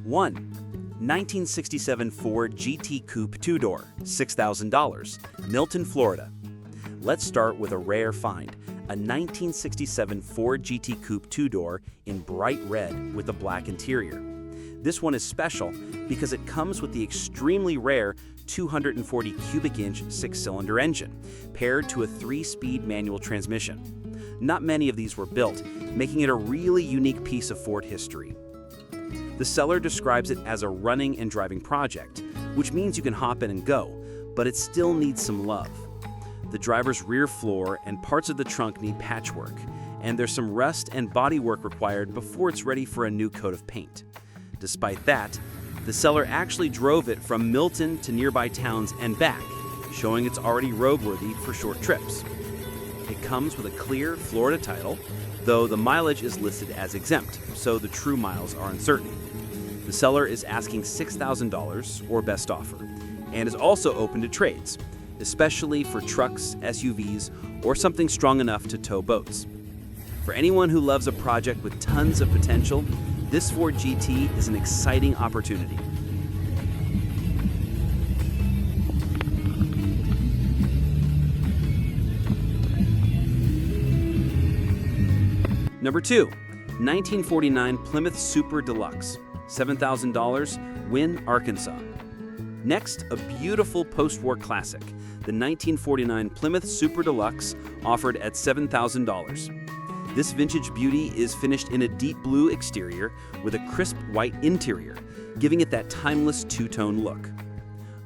1. 1967 Ford GT Coupe 2-door, $6,000, Milton, Florida. Let's start with a rare find, a 1967 Ford GT Coupe 2-door in bright red with a black interior. This one is special because it comes with the extremely rare 240 cubic inch 6-cylinder engine, paired to a 3-speed manual transmission. Not many of these were built, making it a really unique piece of Ford history. The seller describes it as a running and driving project, which means you can hop in and go, but it still needs some love. The driver's rear floor and parts of the trunk need patchwork, and there's some rust and body work required before it's ready for a new coat of paint. Despite that, the seller actually drove it from Milton to nearby towns and back, showing it's already roadworthy for short trips. It comes with a clear Florida title, though the mileage is listed as exempt, so the true miles are uncertain. The seller is asking $6,000 or best offer, and is also open to trades, especially for trucks, SUVs, or something strong enough to tow boats. For anyone who loves a project with tons of potential, this Ford GT is an exciting opportunity. Number 2, 1949 Plymouth Super Deluxe, $7,000, Wynne, Arkansas. Next, a beautiful post-war classic, the 1949 Plymouth Super Deluxe, offered at $7,000. This vintage beauty is finished in a deep blue exterior with a crisp white interior, giving it that timeless two-tone look.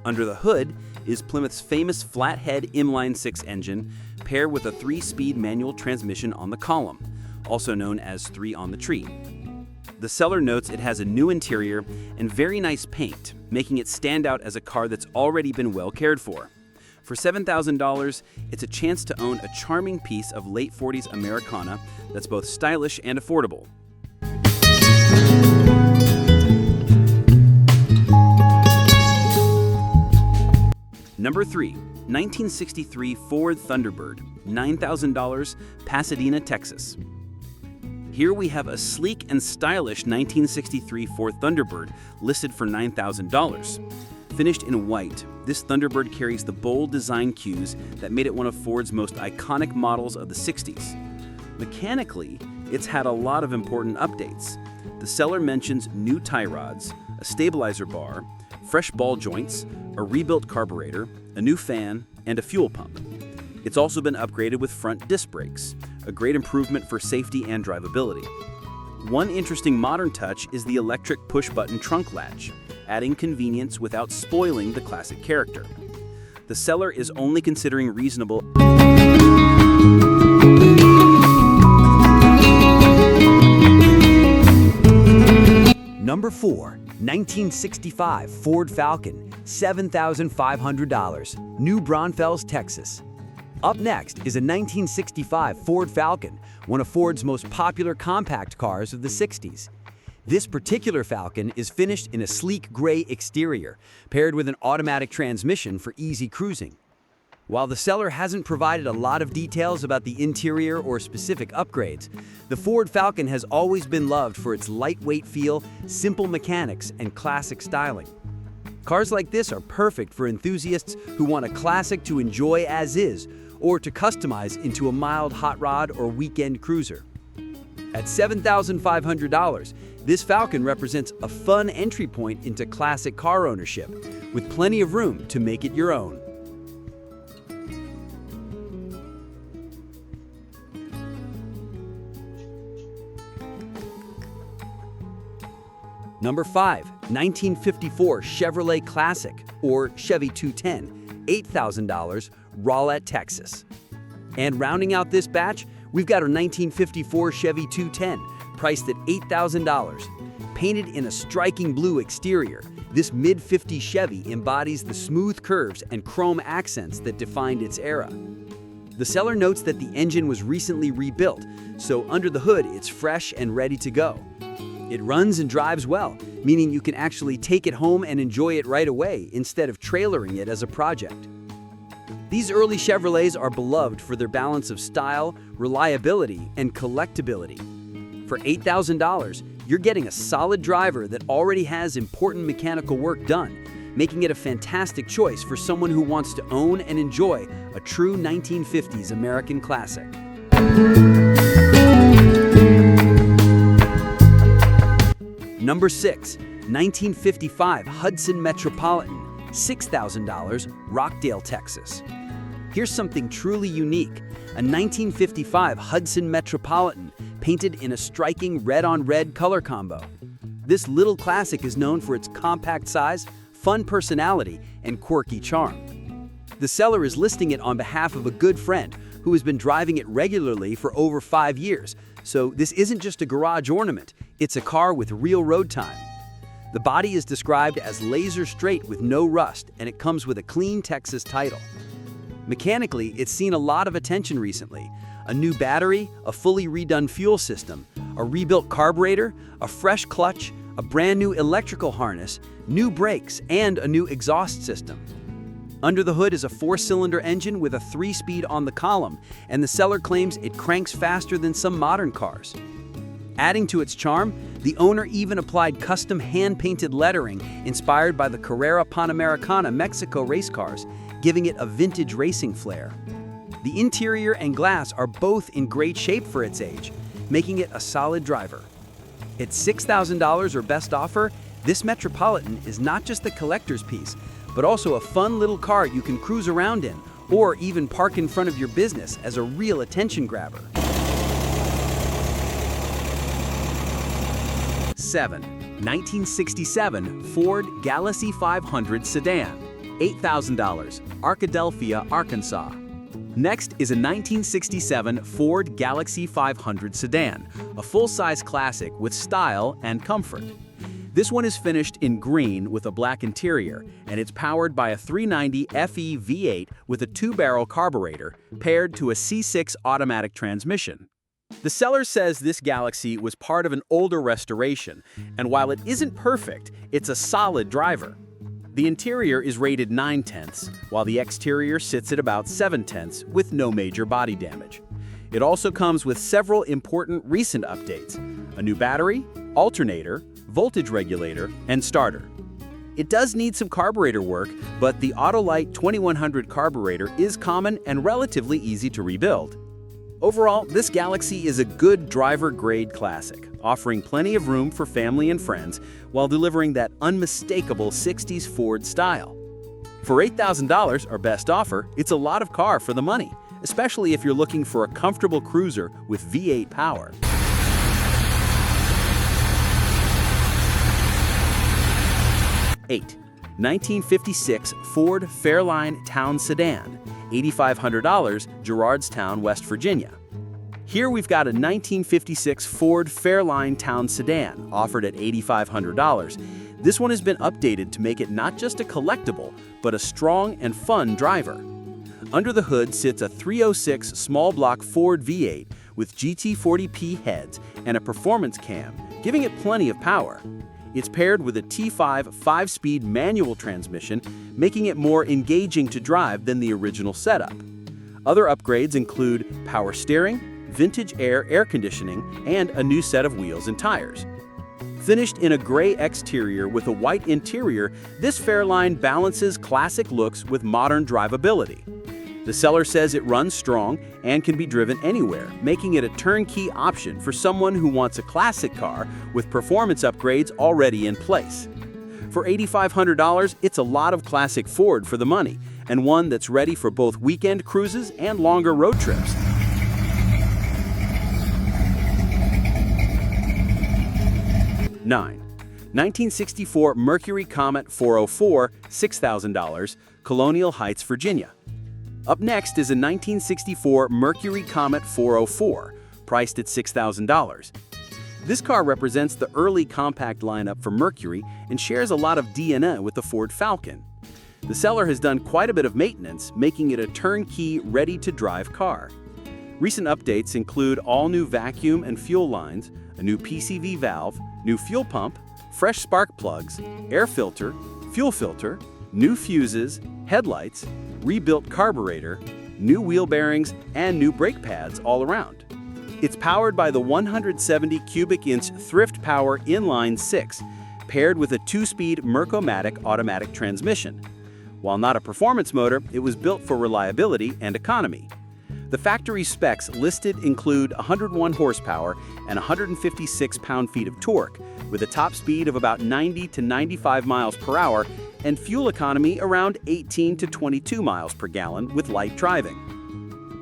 Under the hood is Plymouth's famous flathead inline-6 engine, paired with a 3-speed manual transmission on the column, also known as 3 on the tree. The seller notes it has a new interior and very nice paint, making it stand out as a car that's already been well cared for. For $7,000, it's a chance to own a charming piece of late 40s Americana that's both stylish and affordable. Number 3, 1963 Ford Thunderbird, $9,000, Pasadena, Texas. Here we have a sleek and stylish 1963 Ford Thunderbird listed for $9,000. Finished in white, this Thunderbird carries the bold design cues that made it one of Ford's most iconic models of the 60s. Mechanically, it's had a lot of important updates. The seller mentions new tie rods, a stabilizer bar, fresh ball joints, a rebuilt carburetor, a new fan, and a fuel pump. It's also been upgraded with front disc brakes, a great improvement for safety and drivability. One interesting modern touch is the electric push-button trunk latch, adding convenience without spoiling the classic character. The seller is only considering reasonable. Number 4, 1965 Ford Falcon, $7,500, New Braunfels, Texas. Up next is a 1965 Ford Falcon, one of Ford's most popular compact cars of the 60s. This particular Falcon is finished in a sleek gray exterior, paired with an automatic transmission for easy cruising. While the seller hasn't provided a lot of details about the interior or specific upgrades, the Ford Falcon has always been loved for its lightweight feel, simple mechanics, and classic styling. Cars like this are perfect for enthusiasts who want a classic to enjoy as is, or to customize into a mild hot rod or weekend cruiser. At $7,500, this Falcon represents a fun entry point into classic car ownership, with plenty of room to make it your own. Number 5, 1954 Chevrolet Classic, or Chevy 210, $8,000, Rowlett, Texas. And rounding out this batch, we've got a 1954 Chevy 210, priced at $8,000. Painted in a striking blue exterior, this mid-50s Chevy embodies the smooth curves and chrome accents that defined its era. The seller notes that the engine was recently rebuilt, so under the hood it's fresh and ready to go. It runs and drives well, meaning you can actually take it home and enjoy it right away instead of trailering it as a project. These early Chevrolets are beloved for their balance of style, reliability, and collectability. For $8,000, You're getting a solid driver that already has important mechanical work done, making it a fantastic choice for someone who wants to own and enjoy a true 1950s American classic. Number 6, 1955 Hudson Metropolitan, $6,000, Rockdale, Texas. Here's something truly unique, a 1955 Hudson Metropolitan painted in a striking red-on-red color combo. This little classic is known for its compact size, fun personality, and quirky charm. The seller is listing it on behalf of a good friend who has been driving it regularly for over 5 years, so this isn't just a garage ornament, it's a car with real road time. The body is described as laser straight with no rust, and it comes with a clean Texas title. Mechanically, it's seen a lot of attention recently. A new battery, a fully redone fuel system, a rebuilt carburetor, a fresh clutch, a brand new electrical harness, new brakes, and a new exhaust system. Under the hood is a 4-cylinder engine with a 3-speed on the column, and the seller claims it cranks faster than some modern cars. Adding to its charm, the owner even applied custom hand-painted lettering inspired by the Carrera Panamericana Mexico race cars, giving it a vintage racing flair. The interior and glass are both in great shape for its age, making it a solid driver. At $6,000 or best offer, this Metropolitan is not just a collector's piece, but also a fun little car you can cruise around in, or even park in front of your business as a real attention grabber. 7. 1967 Ford Galaxy 500 Sedan, $8,000, Arkadelphia, Arkansas. Next is a 1967 Ford Galaxy 500 Sedan, a full-size classic with style and comfort. This one is finished in green with a black interior, and it's powered by a 390 FE V8 with a 2-barrel carburetor paired to a C6 automatic transmission. The seller says this Galaxy was part of an older restoration, and while it isn't perfect, it's a solid driver. The interior is rated 9/10, while the exterior sits at about 7/10 with no major body damage. It also comes with several important recent updates: a new battery, alternator, voltage regulator, and starter. It does need some carburetor work, but the Autolite 2100 carburetor is common and relatively easy to rebuild. Overall, this Galaxy is a good driver-grade classic, offering plenty of room for family and friends while delivering that unmistakable 60s Ford style. For $8,000, our best offer, it's a lot of car for the money, especially if you're looking for a comfortable cruiser with V8 power. 8. 1956 Ford Fairline Town Sedan, $8,500, Gerardstown, West Virginia. Here we've got a 1956 Ford Fairline Town Sedan, offered at $8,500. This one has been updated to make it not just a collectible, but a strong and fun driver. Under the hood sits a 306 small block Ford V8 with GT40P heads and a performance cam, giving it plenty of power. It's paired with a T5 5-speed manual transmission, making it more engaging to drive than the original setup. Other upgrades include power steering, vintage air conditioning, and a new set of wheels and tires. Finished in a gray exterior with a white interior, this Fairline balances classic looks with modern drivability. The seller says it runs strong and can be driven anywhere, making it a turnkey option for someone who wants a classic car with performance upgrades already in place. For $8,500, it's a lot of classic Ford for the money, and one that's ready for both weekend cruises and longer road trips. 9. 1964 Mercury Comet 404, $6,000, Colonial Heights, Virginia. Up next is a 1964 Mercury Comet 404, priced at $6,000. This car represents the early compact lineup for Mercury and shares a lot of DNA with the Ford Falcon. The seller has done quite a bit of maintenance, making it a turnkey, ready-to-drive car. Recent updates include all-new vacuum and fuel lines, a new PCV valve, new fuel pump, fresh spark plugs, air filter, fuel filter, new fuses, headlights, rebuilt carburetor, new wheel bearings, and new brake pads all around. It's powered by the 170 cubic inch Thrift Power Inline 6, paired with a 2-speed Mercomatic automatic transmission. While not a performance motor, it was built for reliability and economy. The factory specs listed include 101 horsepower and 156 pound-feet of torque, with a top speed of about 90 to 95 miles per hour and fuel economy around 18 to 22 miles per gallon with light driving.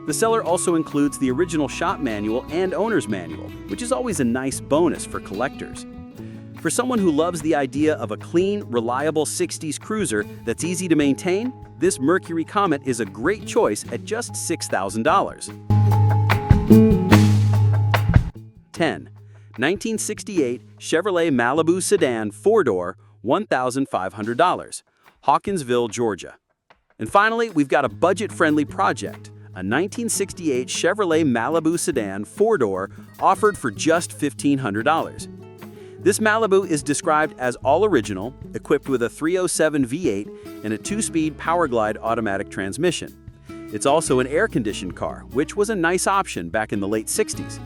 The seller also includes the original shop manual and owner's manual, which is always a nice bonus for collectors. For someone who loves the idea of a clean, reliable 60s cruiser that's easy to maintain, this Mercury Comet is a great choice at just $6,000. 10. 1968 Chevrolet Malibu Sedan 4-door, $1,500, Hawkinsville, Georgia. And finally, we've got a budget-friendly project, a 1968 Chevrolet Malibu Sedan 4-door offered for just $1,500. This Malibu is described as all original, equipped with a 307 V8 and a 2-speed Powerglide automatic transmission. It's also an air-conditioned car, which was a nice option back in the late 60s.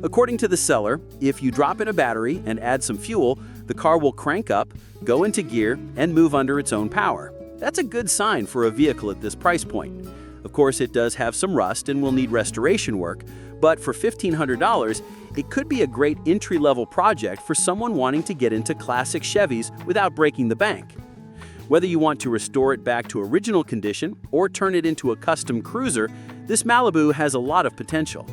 According to the seller, if you drop in a battery and add some fuel, the car will crank up, go into gear, and move under its own power. That's a good sign for a vehicle at this price point. Of course, it does have some rust and will need restoration work, but for $1,500, it could be a great entry-level project for someone wanting to get into classic Chevys without breaking the bank. Whether you want to restore it back to original condition or turn it into a custom cruiser, this Malibu has a lot of potential.